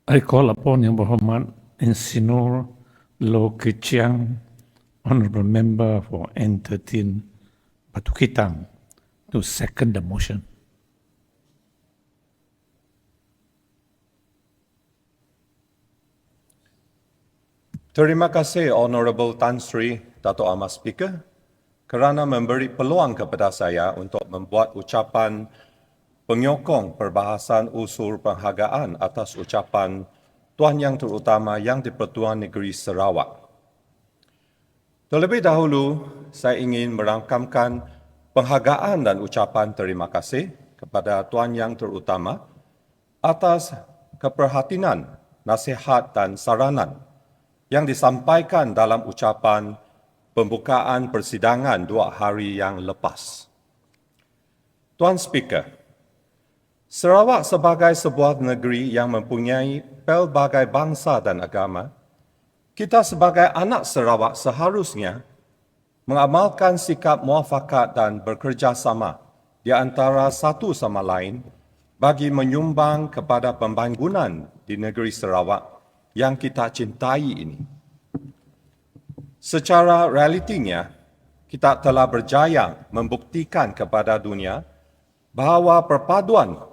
I call upon Yang Berhormat Insinyur Loh Kechiang, Honourable Member for N13 Batu Kitang, to second the motion. Terima kasih Honorable Tan Sri Dato' Ahmad Speaker kerana memberi peluang kepada saya untuk membuat ucapan penyokong perbahasan usul penghargaan atas ucapan Tuan Yang Terutama Yang di-Pertua Negeri Sarawak. Terlebih dahulu, saya ingin merangkamkan penghargaan dan ucapan terima kasih kepada Tuan Yang Terutama atas keperhatian, nasihat dan saranan yang disampaikan dalam ucapan pembukaan persidangan 2 hari yang lepas. Tuan Speaker, Sarawak sebagai sebuah negeri yang mempunyai pelbagai bangsa dan agama, kita sebagai anak Sarawak seharusnya mengamalkan sikap muafakat dan bekerjasama di antara satu sama lain bagi menyumbang kepada pembangunan di negeri Sarawak yang kita cintai ini. Secara realitinya, kita telah berjaya membuktikan kepada dunia bahawa perpaduan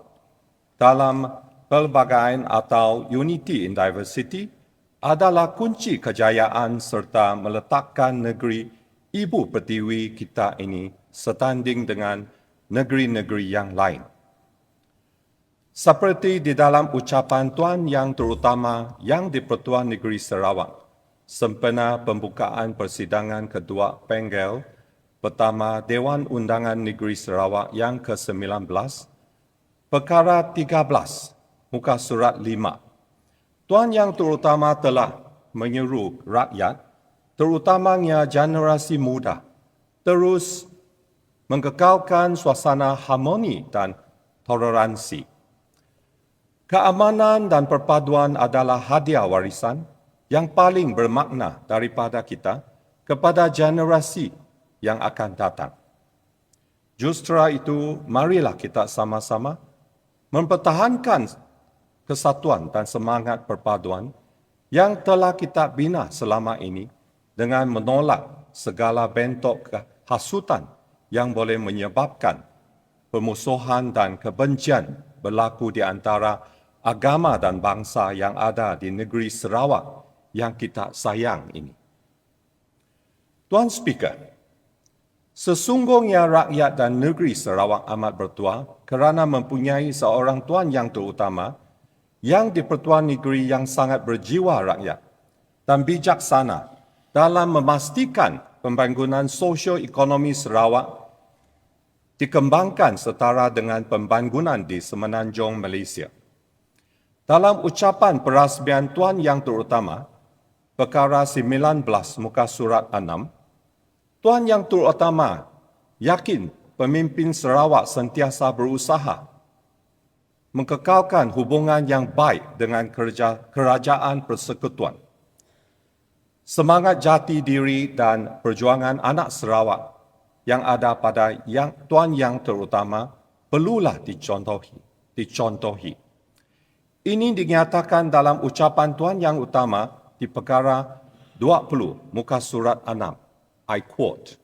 dalam pelbagaian atau unity in diversity adalah kunci kejayaan serta meletakkan negeri ibu pertiwi kita ini setanding dengan negeri-negeri yang lain. Seperti di dalam ucapan Tuan Yang Terutama Yang di-Pertua Negeri Sarawak sempena pembukaan persidangan kedua Penggel pertama Dewan Undangan Negeri Sarawak yang ke-19, perkara 13, muka surat 5. Tuan Yang Terutama telah menyeru rakyat, terutamanya generasi muda, terus mengekalkan suasana harmoni dan toleransi. Keamanan dan perpaduan adalah hadiah warisan yang paling bermakna daripada kita kepada generasi yang akan datang. Justru itu, marilah kita sama-sama mempertahankan kesatuan dan semangat perpaduan yang telah kita bina selama ini dengan menolak segala bentuk kehasutan yang boleh menyebabkan permusuhan dan kebencian berlaku di antara agama dan bangsa yang ada di negeri Sarawak yang kita sayang ini. Tuan Speaker, sesungguhnya rakyat dan negeri Sarawak amat bertuah kerana mempunyai seorang Tuan Yang Terutama yang di-Pertua Negeri yang sangat berjiwa rakyat dan bijaksana dalam memastikan pembangunan sosio-ekonomi Sarawak dikembangkan setara dengan pembangunan di Semenanjung Malaysia. Dalam ucapan perasmian Tuan Yang Terutama, perkara 19 muka surat 6, Tuan Yang Terutama yakin pemimpin Sarawak sentiasa berusaha mengekalkan hubungan yang baik dengan kerajaan persekutuan. Semangat jati diri dan perjuangan anak Sarawak yang ada pada Tuan Yang Terutama perlulah dicontohi. Ini dinyatakan dalam ucapan Tuan Yang Utama di perkara 20 muka surat 6. I quote,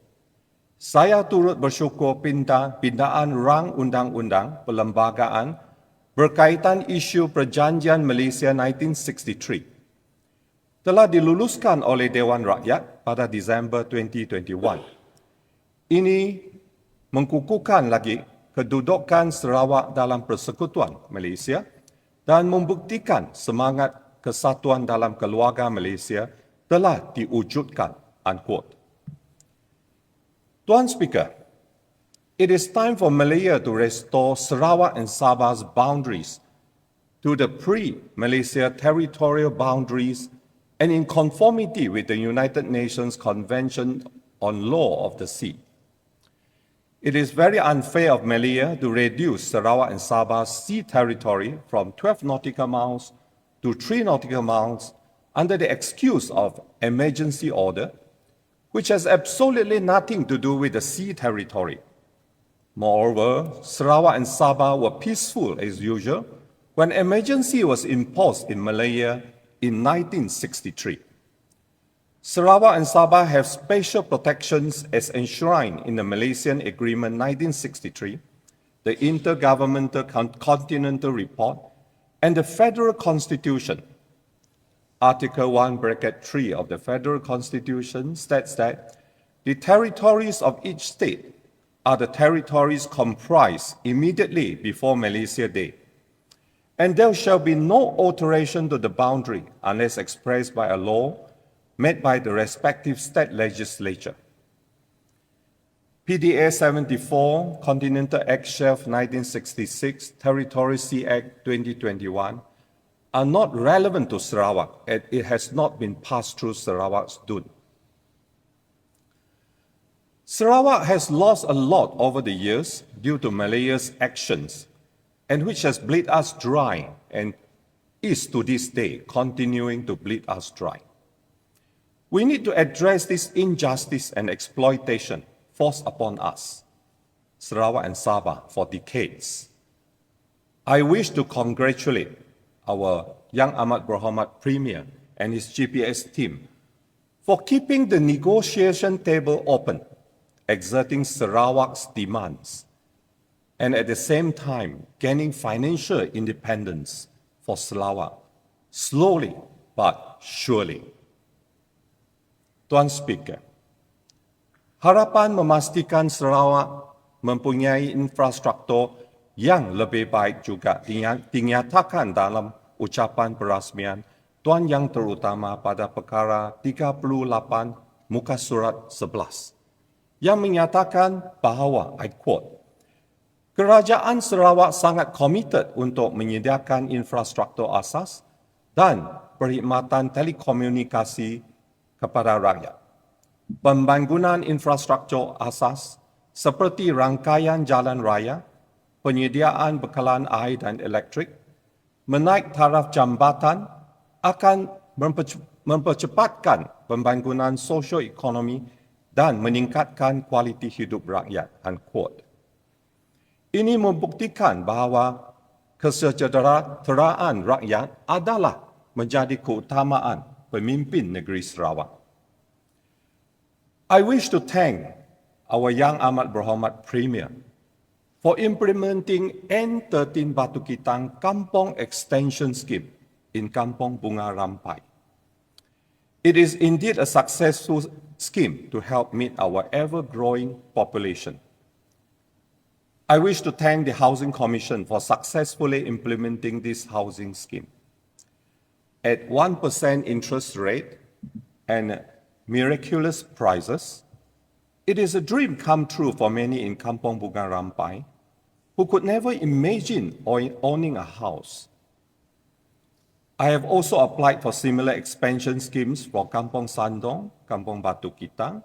"Saya turut bersyukur pindaan rang undang-undang perlembagaan berkaitan isu Perjanjian Malaysia 1963 telah diluluskan oleh Dewan Rakyat pada Disember 2021. Ini mengukuhkan lagi kedudukan Sarawak dalam persekutuan Malaysia dan membuktikan semangat kesatuan dalam keluarga Malaysia telah diwujudkan." Unquote. Tuan Speaker, it is time for Malaya to restore Sarawak and Sabah's boundaries to the pre-Malaysia territorial boundaries and in conformity with the United Nations Convention on Law of the Sea. It is very unfair of Malaya to reduce Sarawak and Sabah's sea territory from 12 nautical miles to 3 nautical miles under the excuse of emergency order, which has absolutely nothing to do with the sea territory. Moreover, Sarawak and Sabah were peaceful as usual when emergency was imposed in Malaya in 1963. Sarawak and Sabah have special protections as enshrined in the Malaysian Agreement 1963, the Intergovernmental Continental Report, and the Federal Constitution. Article 1(3) of the Federal Constitution states that the territories of each state are the territories comprised immediately before Malaysia Day, and there shall be no alteration to the boundary unless expressed by a law made by the respective state legislature. PDA 74, Continental Act Shelf 1966, Territory Sea Act 2021 are not relevant to Sarawak, as it has not been passed through Sarawak's dune. Sarawak has lost a lot over the years due to Malaya's actions, and which has bleed us dry and is to this day continuing to bleed us dry. We need to address this injustice and exploitation forced upon us, Sarawak and Sabah, for decades. I wish to congratulate our Yang Amat Berhormat Premier and his GPS team for keeping the negotiation table open, exerting Sarawak's demands, and at the same time gaining financial independence for Sarawak, slowly but surely. Tuan Speaker, harapan memastikan Sarawak mempunyai infrastruktur yang lebih baik juga dinyatakan dalam ucapan perasmian Tuan Yang Terutama pada perkara 38 muka surat 11 yang menyatakan bahawa, I quote, Kerajaan Sarawak sangat komited untuk menyediakan infrastruktur asas dan perkhidmatan telekomunikasi kepada rakyat. Pembangunan infrastruktur asas seperti rangkaian jalan raya, penyediaan bekalan air dan elektrik, menaik taraf jambatan akan mempercepatkan pembangunan sosioekonomi dan meningkatkan kualiti hidup rakyat, unquote. Ini membuktikan bahawa kesejahteraan rakyat adalah menjadi keutamaan pemimpin negeri Sarawak. I wish to thank our Yang Amat Berhormat Premier for implementing N13 Batu Kitang Kampung Extension Scheme in Kampung Bunga Rampai. It is indeed a successful scheme to help meet our ever-growing population. I wish to thank the Housing Commission for successfully implementing this housing scheme. At 1% interest rate and miraculous prices, it is a dream come true for many in Kampung Bunga Rampai who could never imagine owning a house. I have also applied for similar expansion schemes for Kampung Sandong, Kampung Batu Kitang,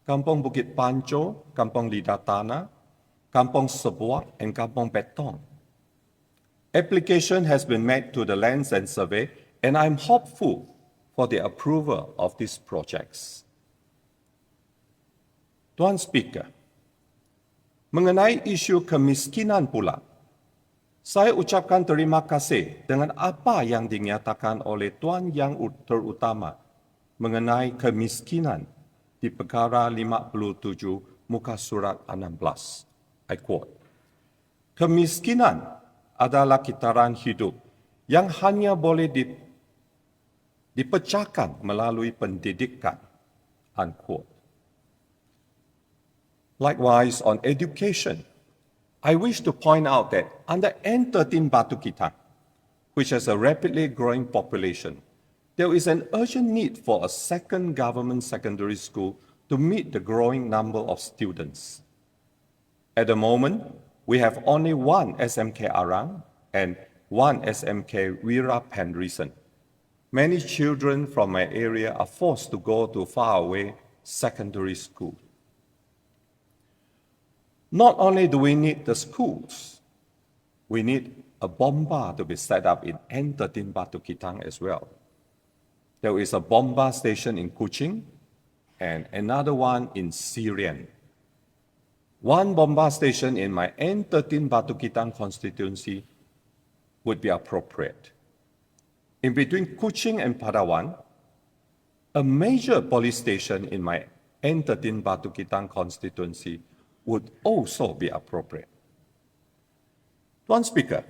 Kampung Bukit Panco, Kampung Lidatana, Kampung Sebuak, and Kampung Betong. Application has been made to the Lands and Survey, and I'm hopeful for the approval of these projects. Tuan Speaker, mengenai isu kemiskinan pula, saya ucapkan terima kasih dengan apa yang dinyatakan oleh Tuan Yang Terutama mengenai kemiskinan di perkara 57 muka surat 16. I quote, Kemiskinan adalah kitaran hidup yang hanya boleh dipecahkan melalui pendidikan, unquote. Likewise, on education, I wish to point out that under N13 Batu Kitang, which has a rapidly growing population, there is an urgent need for a second government secondary school to meet the growing number of students. At the moment, we have only one SMK Arang and one SMK Wira Penrisen. Many children from my area are forced to go to faraway secondary school. Not only do we need the schools, we need a bomba to be set up in N13 Batu Kitang as well. There is a bomba station in Kuching and another one in Sirian. One bomba station in my N13 Batu Kitang constituency would be appropriate. In between Kuching and Padawan, a major police station in my N13 Batu Kitang constituency would also be appropriate. Tuan Speaker,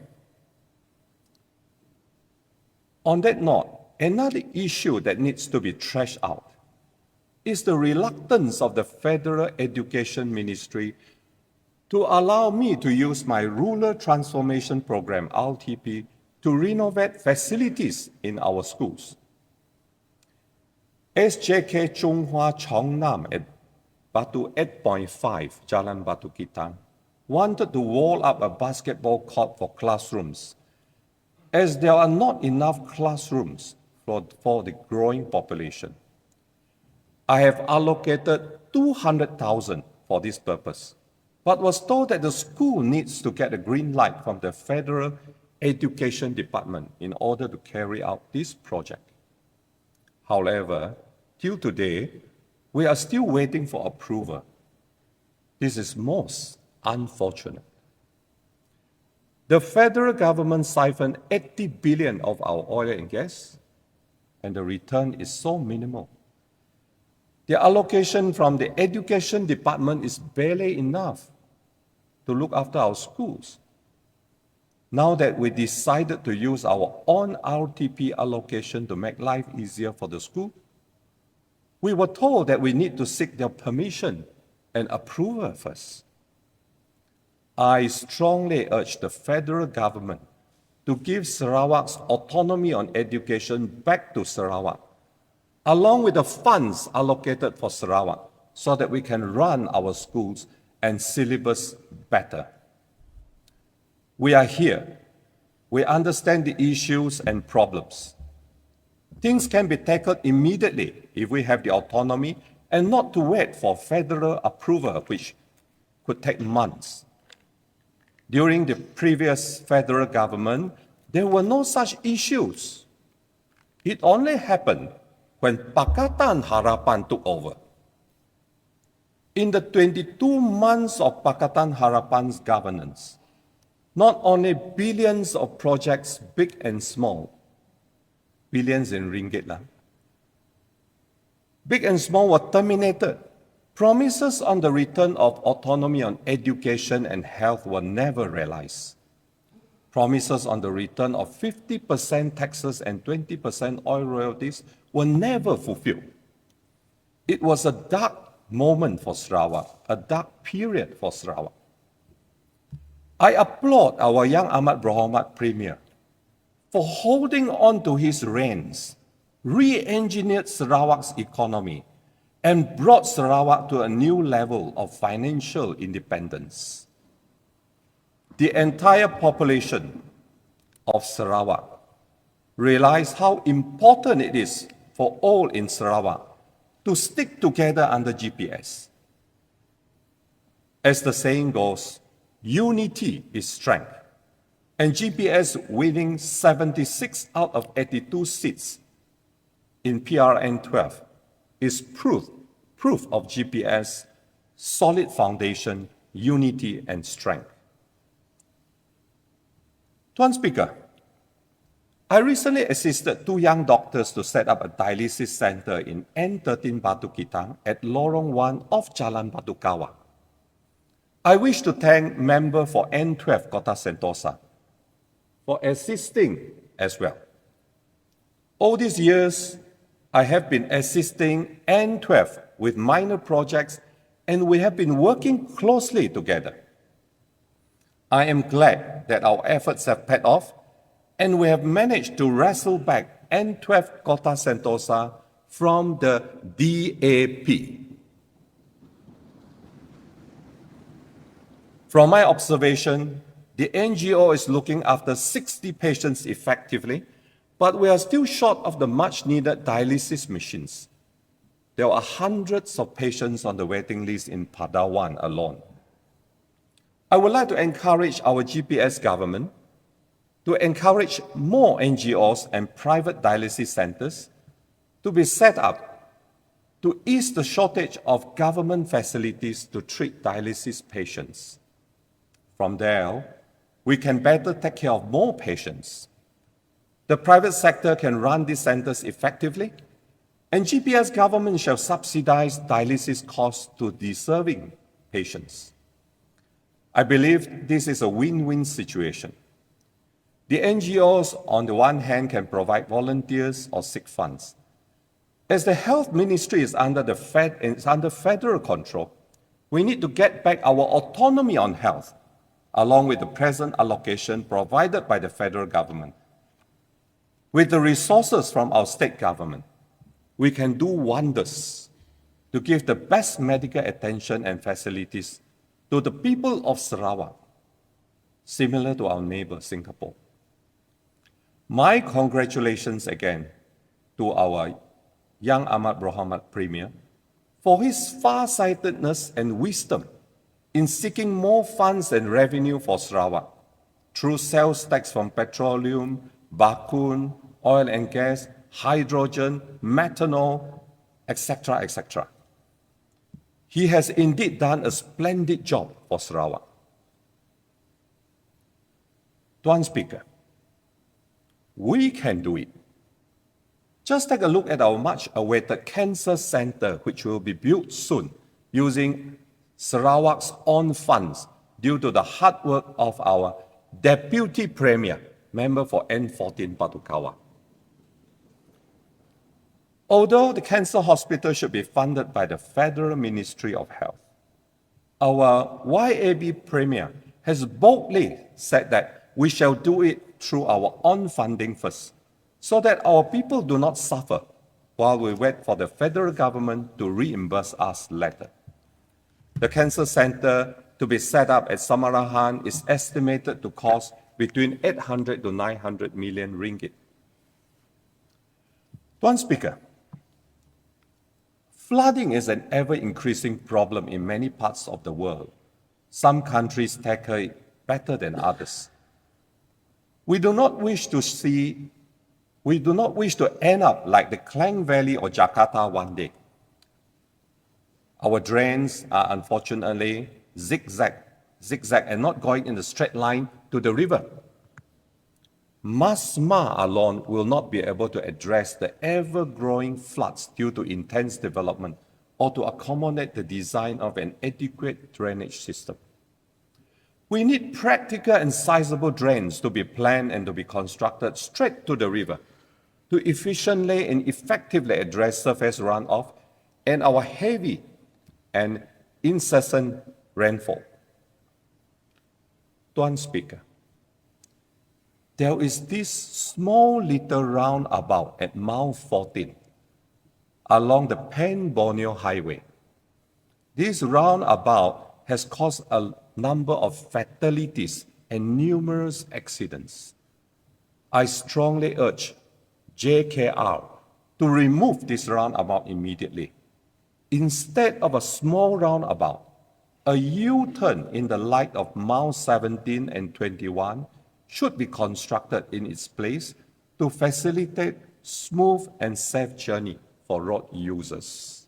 on that note, another issue that needs to be thrashed out is the reluctance of the Federal Education Ministry to allow me to use my Rural Transformation Program, RTP, to renovate facilities in our schools. SJK Chunghua Chongnam at Batu 8.5, Jalan Batu Kitang, wanted to wall up a basketball court for classrooms, as there are not enough classrooms for the growing population. I have allocated 200,000 for this purpose, but was told that the school needs to get a green light from the Federal Education Department in order to carry out this project. However, till today, we are still waiting for approval. This is most unfortunate. The federal government siphoned 80 billion of our oil and gas, and the return is so minimal. The allocation from the Education Department is barely enough to look after our schools. Now that we decided to use our own RTP allocation to make life easier for the school, we were told that we need to seek their permission and approval first. I strongly urge the federal government to give Sarawak's autonomy on education back to Sarawak, along with the funds allocated for Sarawak, so that we can run our schools and syllabus better. We are here. We understand the issues and problems. Things can be tackled immediately if we have the autonomy and not to wait for federal approval, which could take months. During the previous federal government, there were no such issues. It only happened when Pakatan Harapan took over. In the 22 months of Pakatan Harapan's governance, not only billions of projects, big and small, billions in ringgit, big and small were terminated. Promises on the return of autonomy on education and health were never realized. Promises on the return of 50% taxes and 20% oil royalties were never fulfilled. It was a dark moment for Sarawak, a dark period for Sarawak. I applaud our young Ahmad Berhormat Premier for holding on to his reins, re-engineered Sarawak's economy, and brought Sarawak to a new level of financial independence. The entire population of Sarawak realized how important it is for all in Sarawak to stick together under GPS. As the saying goes, unity is strength, and GPS winning 76 out of 82 seats in PRN 12 is proof of GPS' solid foundation, unity, and strength. Tuan Speaker, I recently assisted 2 young doctors to set up a dialysis center in N13 Batu Kitang at Lorong 1 off Jalan Batu Kawak. I wish to thank member for N12 Kota Sentosa for assisting as well. All these years, I have been assisting N12 with minor projects, and we have been working closely together. I am glad that our efforts have paid off, and we have managed to wrestle back N12 Kota Sentosa from the DAP. From my observation, the NGO is looking after 60 patients effectively, but we are still short of the much-needed dialysis machines. There are hundreds of patients on the waiting list in Padawan alone. I would like to encourage our GPS government to encourage more NGOs and private dialysis centers to be set up to ease the shortage of government facilities to treat dialysis patients. From there, we can better take care of more patients. The private sector can run these centers effectively, and GPS government shall subsidize dialysis costs to deserving patients. I believe this is a win-win situation. The NGOs, on the one hand, can provide volunteers or seek funds. As the health ministry is under federal control, we need to get back our autonomy on health, along with the present allocation provided by the federal government. With the resources from our state government, we can do wonders to give the best medical attention and facilities to the people of Sarawak, similar to our neighbor, Singapore. My congratulations again to our young Ahmad Muhammad Premier for his far-sightedness and wisdom in seeking more funds and revenue for Sarawak through sales tax from petroleum, bakun, oil and gas, hydrogen, methanol, etc., etc. He has indeed done a splendid job for Sarawak. Tuan Speaker, we can do it. Just take a look at our much-awaited cancer center, which will be built soon using Sarawak's own funds due to the hard work of our Deputy Premier, member for N14 Patukawa. Although the cancer hospital should be funded by the Federal Ministry of Health, our YAB Premier has boldly said that we shall do it through our own funding first, so that our people do not suffer while we wait for the federal government to reimburse us later. The cancer center to be set up at Samarahan is estimated to cost between 800 to 900 million ringgit. Tuan Speaker, flooding is an ever-increasing problem in many parts of the world. Some countries tackle it better than others. We do not wish to end up like the Klang Valley or Jakarta one day. Our drains are unfortunately zigzag and not going in a straight line to the river. Masma alone will not be able to address the ever-growing floods due to intense development or to accommodate the design of an adequate drainage system. We need practical and sizable drains to be planned and to be constructed straight to the river to efficiently and effectively address surface runoff and our heavy and incessant rainfall. Tuan Speaker, there is this small little roundabout at Mount 14 along the Penn-Borneo Highway. This roundabout has caused a number of fatalities and numerous accidents. I strongly urge JKR to remove this roundabout immediately. Instead of a small roundabout, a U-turn in the light of Mount 17 and 21 should be constructed in its place to facilitate smooth and safe journey for road users.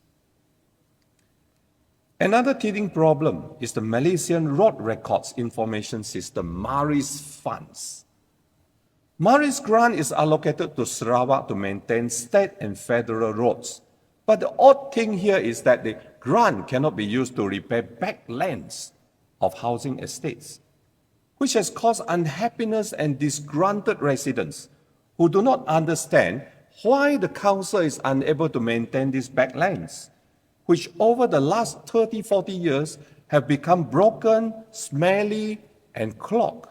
Another teething problem is the Malaysian Road Records Information System, MARIS funds. MARIS grant is allocated to Sarawak to maintain state and federal roads. But the odd thing here is that the grant cannot be used to repair backlands of housing estates, which has caused unhappiness and disgruntled residents who do not understand why the council is unable to maintain these backlands, which over the last 30-40 years have become broken, smelly, and clogged.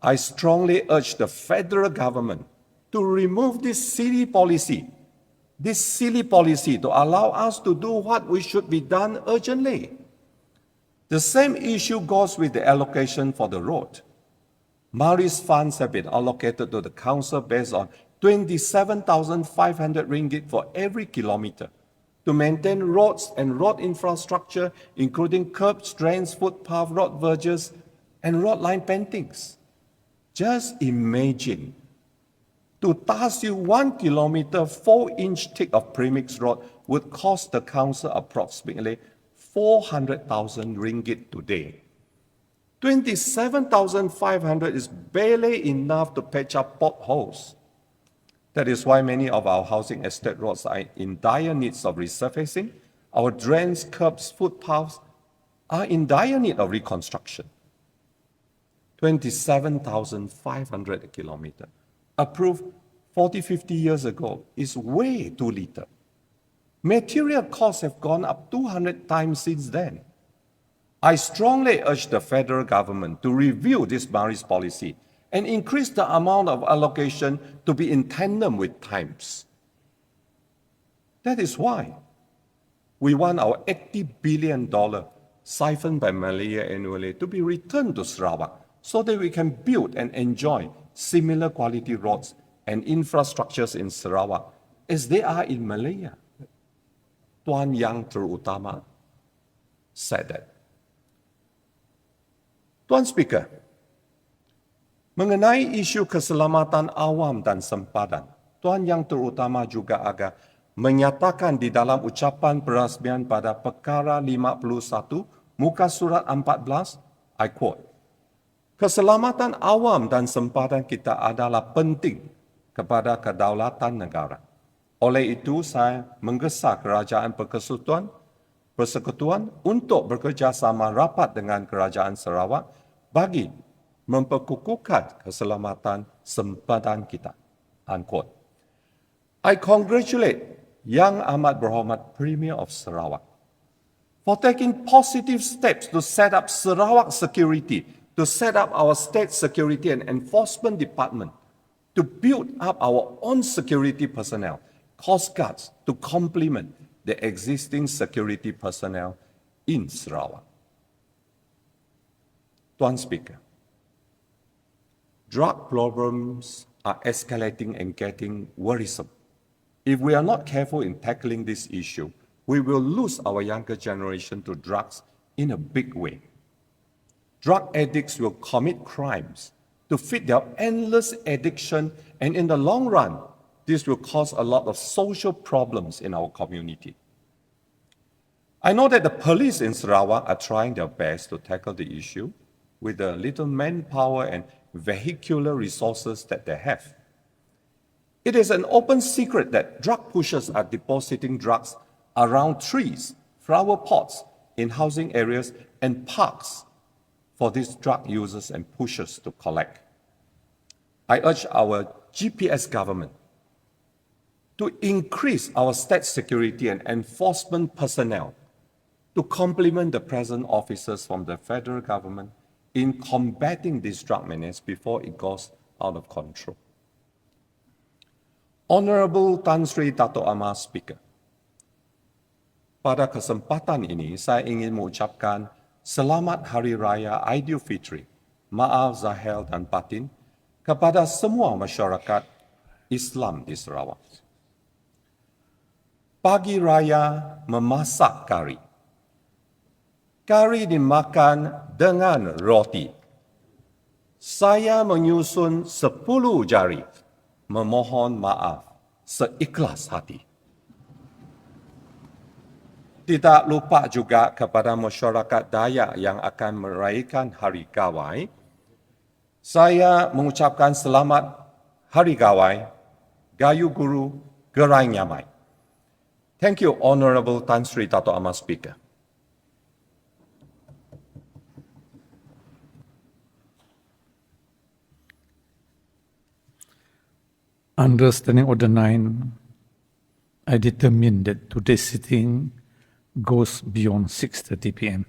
I strongly urge the federal government to remove this silly policy to allow us to do what we should be done urgently. The same issue goes with the allocation for the road. MARIS funds have been allocated to the council based on 27,500 ringgit for every kilometer to maintain roads and road infrastructure, including curbs, drains, footpath, road verges, and road line paintings. Just imagine, to task you 1 kilometer, 4-inch thick of premix road would cost the council approximately 400,000 ringgit today. 27,500 is barely enough to patch up potholes. That is why many of our housing estate roads are in dire needs of resurfacing. Our drains, curbs, footpaths are in dire need of reconstruction. 27,500 a kilometer, approved 40, 50 years ago, is way too little. Material costs have gone up 200 times since then. I strongly urge the federal government to review this Maris policy and increase the amount of allocation to be in tandem with times. That is why we want our $80 billion siphoned by Malaya annually to be returned to Sarawak so that we can build and enjoy similar quality roads and infrastructures in Sarawak as they are in Malaya. Tuan Yang Terutama said that. Tuan Speaker, mengenai isu keselamatan awam dan sempadan, Tuan Yang Terutama juga agak menyatakan di dalam ucapan perasmian pada perkara 51, muka surat 14, I quote, keselamatan awam dan sempadan kita adalah penting kepada kedaulatan negara. Oleh itu, saya menggesa Kerajaan Persekutuan untuk bekerjasama rapat dengan Kerajaan Sarawak bagi memperkukuhkan keselamatan sempadan kita. Unquote. I congratulate Yang Amat Berhormat Premier of Sarawak for taking positive steps to set up Sarawak security, to set up our state security and enforcement department, to build up our own security personnel, Coast Guards, to complement the existing security personnel in Sarawak. Tuan Speaker, drug problems are escalating and getting worrisome. If we are not careful in tackling this issue, we will lose our younger generation to drugs in a big way. Drug addicts will commit crimes to feed their endless addiction, and in the long run, this will cause a lot of social problems in our community. I know that the police in Sarawak are trying their best to tackle the issue with the little manpower and vehicular resources that they have. It is an open secret that drug pushers are depositing drugs around trees, flower pots, in housing areas and parks for these drug users and pushers to collect. I urge our GPS government to increase our state security and enforcement personnel to complement the present officers from the federal government in combating this drug menace before it goes out of control. Honorable Tan Sri Dato' Amar Speaker, pada kesempatan ini saya ingin mengucapkan Selamat Hari Raya Aidilfitri, maaf zahir dan batin kepada semua masyarakat Islam di Sarawak. Pagi raya memasak kari. Kari dimakan dengan roti. Saya menyusun 10 jari, memohon maaf seikhlas hati. Tidak lupa juga kepada masyarakat Dayak yang akan merayakan Hari Gawai. Saya mengucapkan selamat Hari Gawai, Gayu Guru, Gerai Nyamai. Thank you, Honorable Tan Sri Dato' Amar Speaker. Understanding Order 9, I determine that today's sitting goes beyond 6:30 p.m.